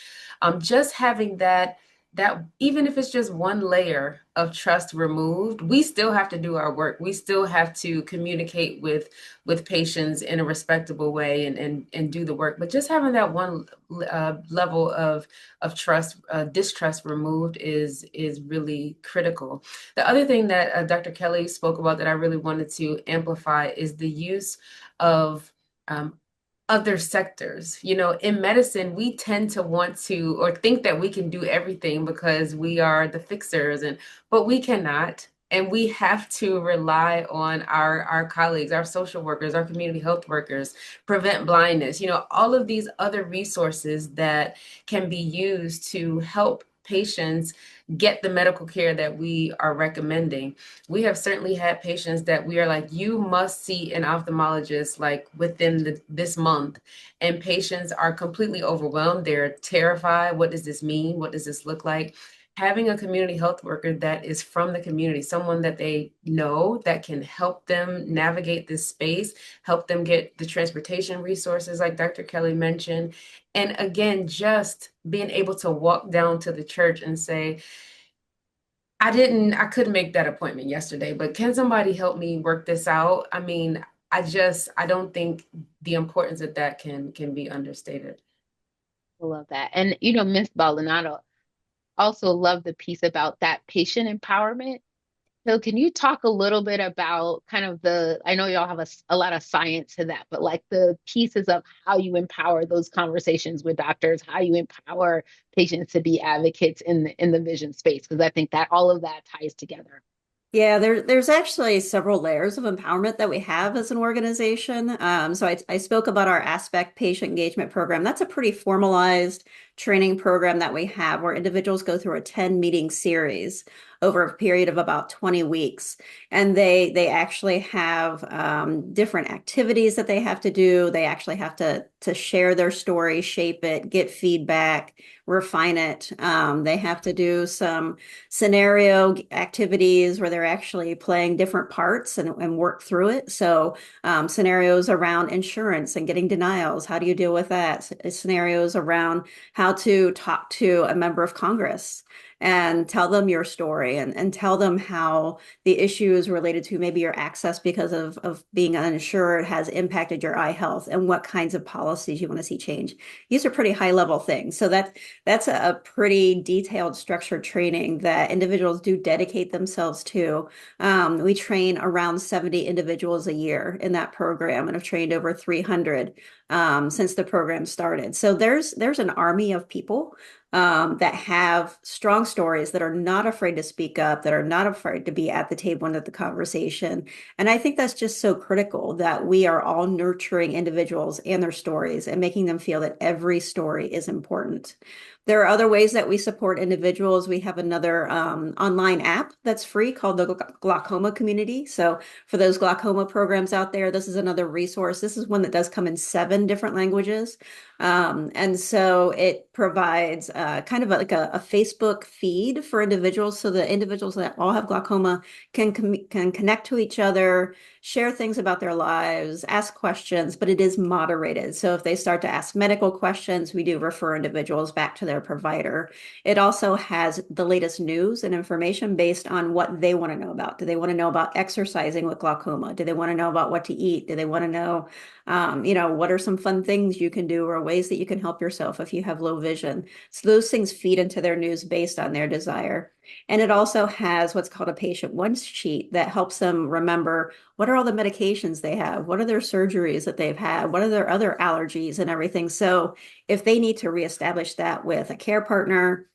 Just having that even if it's just one layer of trust removed, we still have to do our work. We still have to communicate with patients in a respectable way and do the work. But just having that one level of trust, distrust removed is really critical. The other thing that Dr. Kelly spoke about that I really wanted to amplify is the use of other sectors. In medicine, we tend to want to or think that we can do everything because we are the fixers, but we cannot. And we have to rely on our colleagues, our social workers, our community health workers, Prevent Blindness, all of these other resources that can be used to help patients get the medical care that we are recommending. We have certainly had patients that we are like, you must see an ophthalmologist like within this month. And patients are completely overwhelmed. They're terrified. What does this mean? What does this look like? Having a community health worker that is from the community, someone that they know that can help them navigate this space, help them get the transportation resources like Dr. Kelly mentioned. And again, just being able to walk down to the church and say, I couldn't make that appointment yesterday, but can somebody help me work this out? I mean, I don't think the importance of that can be understated. I love that. And, Ms. Baldonado, also love the piece about that patient empowerment. So can you talk a little bit about kind of I know y'all have a lot of science to that, but like the pieces of how you empower those conversations with doctors, how you empower patients to be advocates in the vision space, because I think that all of that ties together. Yeah, there's actually several layers of empowerment that we have as an organization. So I spoke about our Aspect Patient Engagement Program. That's a pretty formalized training program that we have where individuals go through a 10 meeting series over a period of about 20 weeks. And they actually have different activities that they have to do. They actually have to share their story, shape it, get feedback, refine it. They have to do some scenario activities where they're actually playing different parts and work through it. So scenarios around insurance and getting denials. How do you deal with that? Scenarios around how to talk to a member of Congress and tell them your story and tell them how the issues related to maybe your access because of being uninsured has impacted your eye health and what kinds of policies you want to see change. These are pretty high level things. So that's a pretty detailed structured training that individuals do dedicate themselves to. We train around 70 individuals a year in that program and have trained over 300 since the program started. So there's an army of people that have strong stories, that are not afraid to speak up, that are not afraid to be at the table and at the conversation. And I think that's just so critical that we are all nurturing individuals and their stories and making them feel that every story is important. There are other ways that we support individuals. We have another online app that's free called the Glaucoma Community. So for those glaucoma programs out there, this is another resource. This is one that does come in 7 different languages. And so it provides kind of like a Facebook feed for individuals, so the individuals that all have glaucoma can connect to each other, share things about their lives, ask questions, but it is moderated. So if they start to ask medical questions, we do refer individuals back to their provider. It also has the latest news and information based on what they want to know about. Do they want to know about exercising with glaucoma? Do they want to know about what to eat? Do they want to know what are some fun things you can do or ways that you can help yourself if you have low vision? So those things feed into their news based on their desire. And it also has what's called a patient one sheet that helps them remember what are all the medications they have, what are their surgeries that they've had, what are their other allergies and everything. So if they need to reestablish that with a care partner,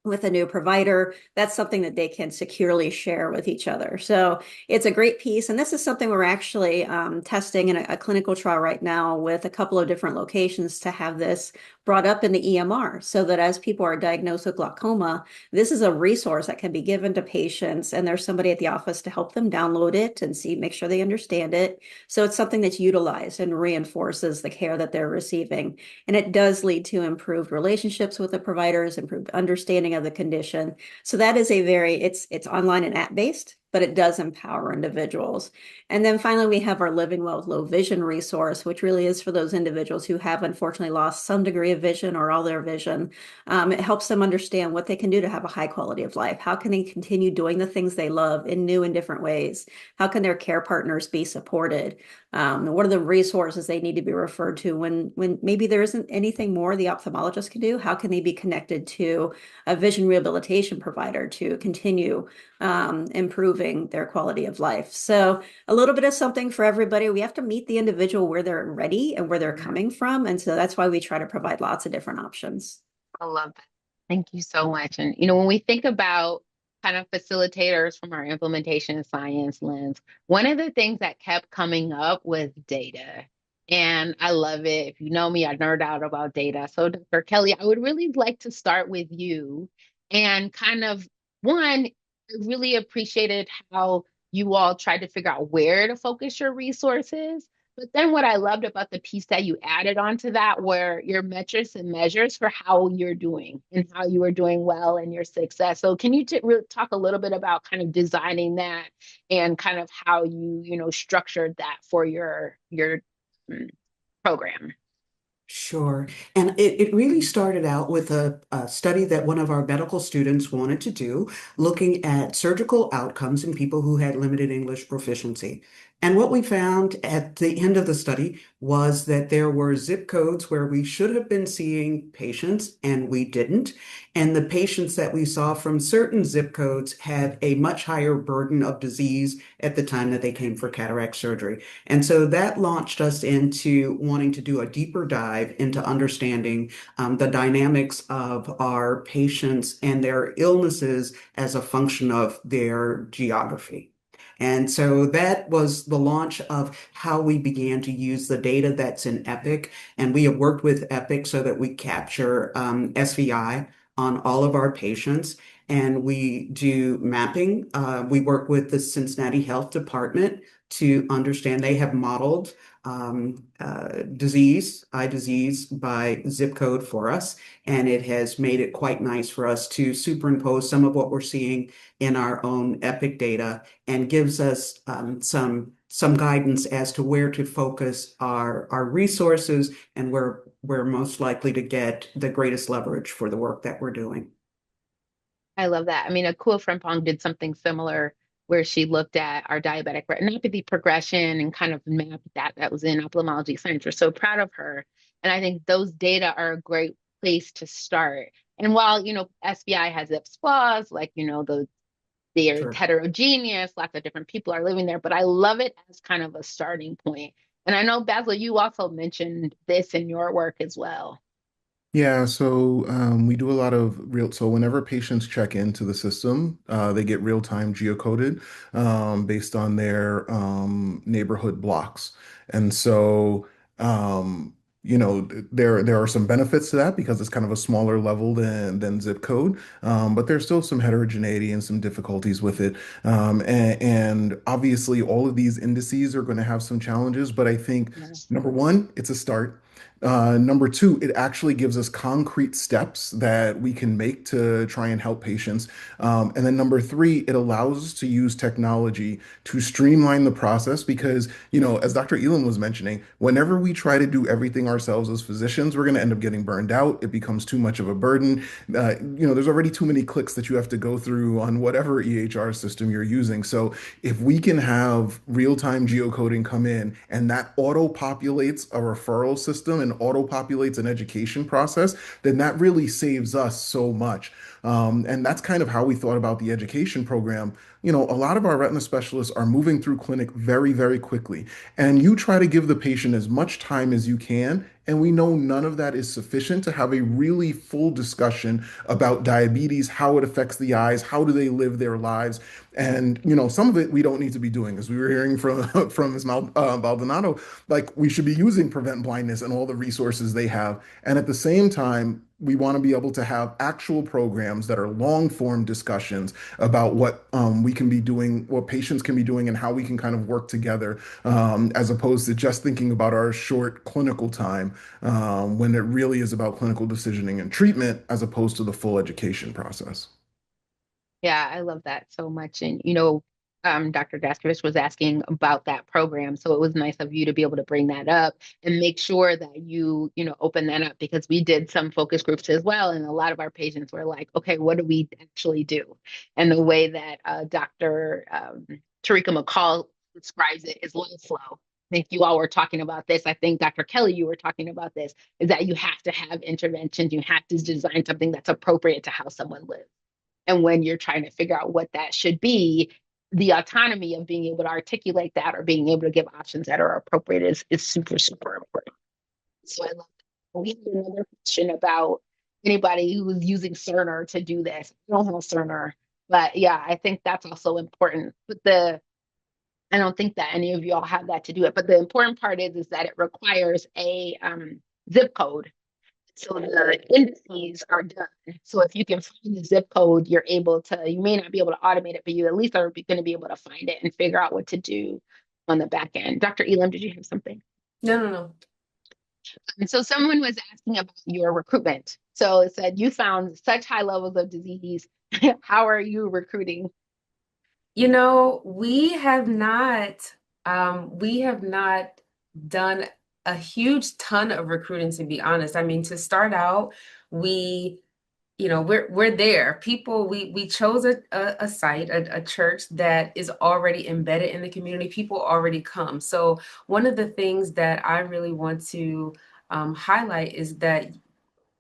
with a new provider, that's something that they can securely share with each other. So it's a great piece. And this is something we're actually testing in a clinical trial right now with a couple of different locations to have this brought up in the EMR so that as people are diagnosed with glaucoma, this is a resource that can be given to patients and there's somebody at the office to help them download it and make sure they understand it. So it's something that's utilized and reinforces the care that they're receiving. And it does lead to improved relationships with the providers, improved understanding of the condition. So that is it's online and app based, but it does empower individuals. And then finally, we have our Living Well with Low Vision resource, which really is for those individuals who have unfortunately lost some degree of vision or all their vision. It helps them understand what they can do to have a high quality of life. How can they continue doing the things they love in new and different ways? How can their care partners be supported? What are the resources they need to be referred to when maybe there isn't anything more the ophthalmologist can do? How can they be connected to a vision rehabilitation provider to continue improving their quality of life? So a little bit of something for everybody. We have to meet the individual where they're ready and where they're coming from. And so that's why we try to provide lots of different options. I love that. Thank you so much. And, when we think about kind of facilitators from our implementation science lens, one of the things that kept coming up was data. And I love it. If you know me, I nerd out about data. So, Dr. Kelly, I would really like to start with you and kind of one, I really appreciated how you all tried to figure out where to focus your resources. But then what I loved about the piece that you added onto that were your metrics and measures for how you're doing and how you are doing well and your success. So can you really talk a little bit about kind of designing that and kind of how you structured that for your program? Sure. And it really started out with a study that one of our medical students wanted to do, looking at surgical outcomes in people who had limited English proficiency. And what we found at the end of the study was that there were zip codes where we should have been seeing patients and we didn't. And the patients that we saw from certain zip codes had a much higher burden of disease at the time that they came for cataract surgery. And so that launched us into wanting to do a deeper dive into understanding the dynamics of our patients and their illnesses as a function of their geography. And so that was the launch of how we began to use the data that's in Epic. And we have worked with Epic so that we capture SVI on all of our patients. And we do mapping. We work with the Cincinnati Health Department to understand they have modeled eye disease by zip code for us. And it has made it quite nice for us to superimpose some of what we're seeing in our own Epic data and gives us some guidance as to where to focus our resources and where we're most likely to get the greatest leverage for the work that we're doing. I love that. I mean, Akua Frimpong did something similar where she looked at our diabetic retinopathy progression and kind of mapped that. That was in ophthalmology science. We're so proud of her. And I think those data are a great place to start. And while, SBI has its flaws, like, they're Sure. heterogeneous, lots of different people are living there, but I love it as kind of a starting point. And I know, Basil, you also mentioned this in your work as well. Yeah, so we do a lot of so whenever patients check into the system, they get real-time geocoded based on their neighborhood blocks. And so, there are some benefits to that because it's kind of a smaller level than zip code, but there's still some heterogeneity and some difficulties with it. And obviously, all of these indices are going to have some challenges, but I think Yeah. number one, it's a start. Number two, it actually gives us concrete steps that we can make to try and help patients. And then number three, it allows us to use technology to streamline the process because, as Dr. Elam was mentioning, whenever we try to do everything ourselves as physicians, we're going to end up getting burned out. It becomes too much of a burden. There's already too many clicks that you have to go through on whatever EHR system you're using. So if we can have real-time geocoding come in and that auto-populates a referral system and auto-populates an education process, then that really saves us so much. And that's kind of how we thought about the education program. A lot of our retina specialists are moving through clinic very, very quickly. And you try to give the patient as much time as you can. And we know none of that is sufficient to have a really full discussion about diabetes, how it affects the eyes, how do they live their lives. And, some of it we don't need to be doing, as we were hearing from, from Ms. Baldonado, like we should be using Prevent Blindness and all the resources they have. And at the same time, we want to be able to have actual programs that are long form discussions about what we can be doing, what patients can be doing, and how we can kind of work together, as opposed to just thinking about our short clinical time when it really is about clinical decisioning and treatment as opposed to the full education process. Yeah, I love that so much. And, Dr. Daskovich was asking about that program. So it was nice of you to be able to bring that up and make sure that you open that up because we did some focus groups as well. And a lot of our patients were like, okay, what do we actually do? And the way that Dr. Tarika McCall describes it is life flow. I think you all were talking about this. I think Dr. Kelly, you were talking about this, is that you have to have interventions. You have to design something that's appropriate to how someone lives. And when you're trying to figure out what that should be, the autonomy of being able to articulate that or being able to give options that are appropriate is super, super important. So I love that. We have another question about anybody who's using Cerner to do this. I don't have a Cerner, but yeah, I think that's also important. But I don't think that any of y'all have that to do it. But the important part is that it requires a zip code. So the indices are done. So if you can find the zip code, you may not be able to automate it, but you at least are going to be able to find it and figure out what to do on the back end. Dr. Elam, did you have something? No. And so someone was asking about your recruitment. So it said you found such high levels of disease. How are you recruiting? We have not done a huge ton of recruiting, to be honest. I mean, to start out, we we're there. People, we chose a site, a church that is already embedded in the community. People already come. So one of the things that I really want to highlight is that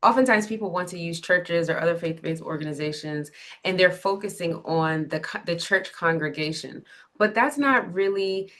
oftentimes people want to use churches or other faith-based organizations, and they're focusing on the church congregation, but that's not really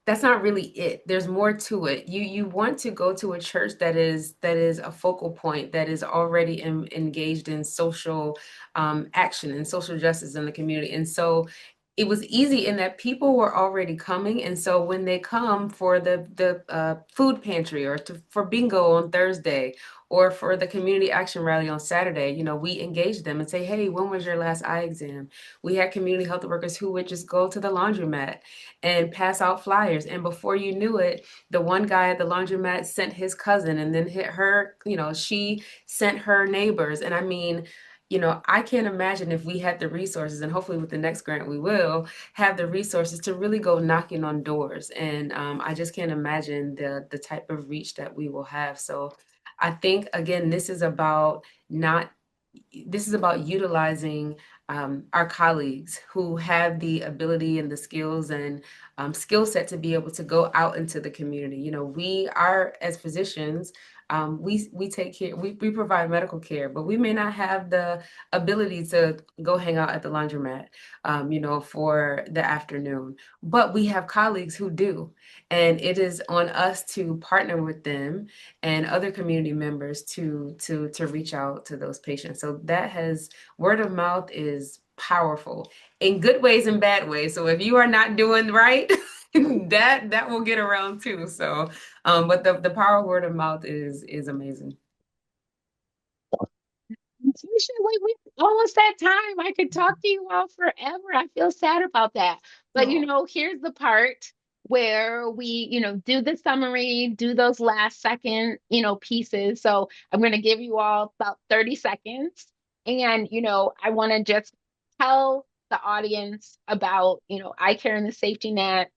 it. There's more to it. You want to go to a church that is a focal point, that is already engaged in social action and social justice in the community. And so it was easy in that people were already coming. And so when they come for the food pantry, or for bingo on Thursday, or for the community action rally on Saturday, we engage them and say, hey, when was your last eye exam? We had community health workers who would just go to the laundromat and pass out flyers. And before you knew it, the one guy at the laundromat sent his cousin, and then hit her, she sent her neighbors. And I mean, I can't imagine if we had the resources, and hopefully with the next grant, we will have the resources to really go knocking on doors. And I just can't imagine the type of reach that we will have. So I think, again, this is about utilizing our colleagues who have the ability and the skills and skill set to be able to go out into the community. We are, as physicians, we take care, we provide medical care, but we may not have the ability to go hang out at the laundromat, for the afternoon. But we have colleagues who do, and it is on us to partner with them and other community members to reach out to those patients. So word of mouth is powerful in good ways and bad ways. So if you are not doing right, that will get around too. So, but the power of word of mouth is amazing. Unfortunately, we almost at time. I could talk to you all forever. I feel sad about that. But here's the part where we, do the summary, do those last second, pieces. So I'm going to give you all about 30 seconds. And, I want to just tell the audience about, eye care and the safety net,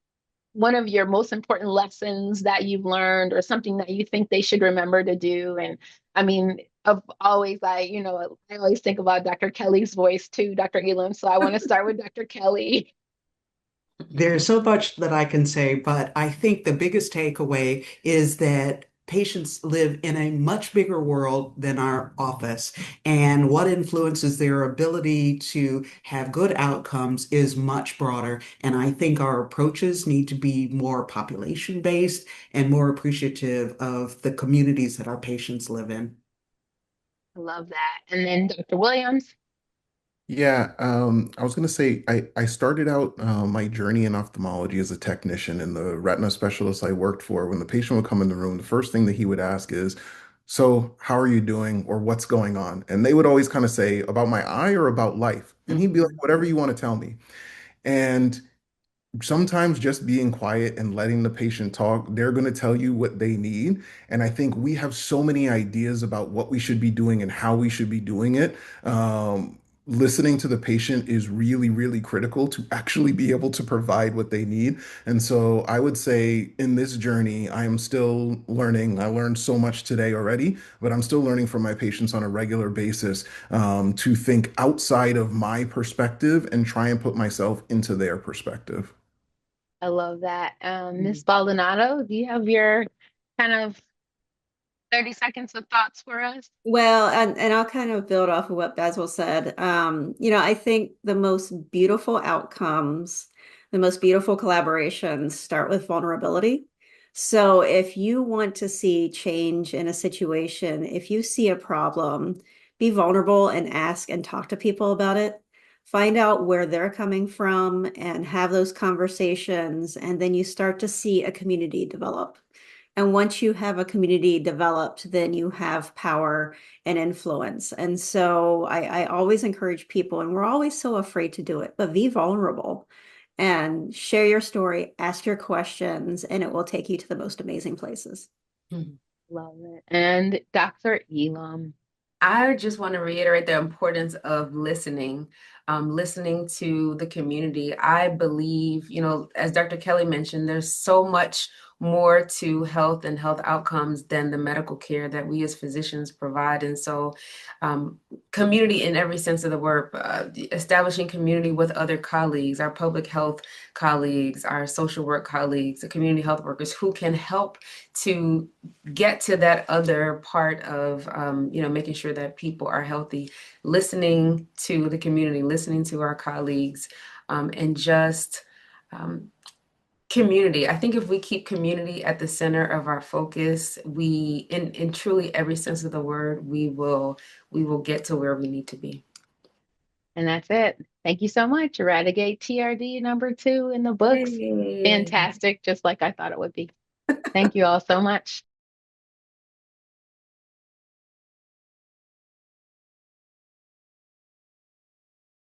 one of your most important lessons that you've learned, or something that you think they should remember to do. And I mean, of always, I always think about Dr. Kelly's voice too, Dr. Elam. So I want to start with Dr. Kelly. There's so much that I can say, but I think the biggest takeaway is that patients live in a much bigger world than our office, and what influences their ability to have good outcomes is much broader. And I think our approaches need to be more population-based and more appreciative of the communities that our patients live in. I love that. And then Dr. Williams. Yeah, I was going to say I started out my journey in ophthalmology as a technician, and the retina specialist I worked for, when the patient would come in the room, the first thing that he would ask is, "So, how are you doing?" or "What's going on?" And they would always kind of say, "About my eye or about life?" And he'd be like, "Whatever you want to tell me." And sometimes just being quiet and letting the patient talk, they're going to tell you what they need. And I think we have so many ideas about what we should be doing and how we should be doing it. Listening to the patient is really, really critical to actually be able to provide what they need. And so I would say in this journey, I am still learning. I learned so much today already, but I'm still learning from my patients on a regular basis, to think outside of my perspective and try and put myself into their perspective. I love that. Ms. Baldonado, do you have your kind of 30 seconds of thoughts for us? Well, and I'll kind of build off of what Basil said. I think the most beautiful outcomes, the most beautiful collaborations start with vulnerability. So if you want to see change in a situation, if you see a problem, be vulnerable and ask and talk to people about it. Find out where they're coming from and have those conversations, and then you start to see a community develop. And once you have a community developed, then you have power and influence. And so I always encourage people, and we're always so afraid to do it, but be vulnerable and share your story, ask your questions, and it will take you to the most amazing places. Love it. And Dr. Elam. I just want to reiterate the importance of listening. listening to the community. I believe, as Dr. Kelly mentioned, there's so much more to health and health outcomes than the medical care that we as physicians provide. And so community in every sense of the word, establishing community with other colleagues, our public health colleagues, our social work colleagues, the community health workers who can help to get to that other part of, making sure that people are healthy, listening to the community, listening to our colleagues, and just community. I think if we keep community at the center of our focus, we, in truly every sense of the word, we will get to where we need to be. And that's it. Thank you so much. Eradicate TRD #2 in the books. Yay. Fantastic, just like I thought it would be. Thank you all so much.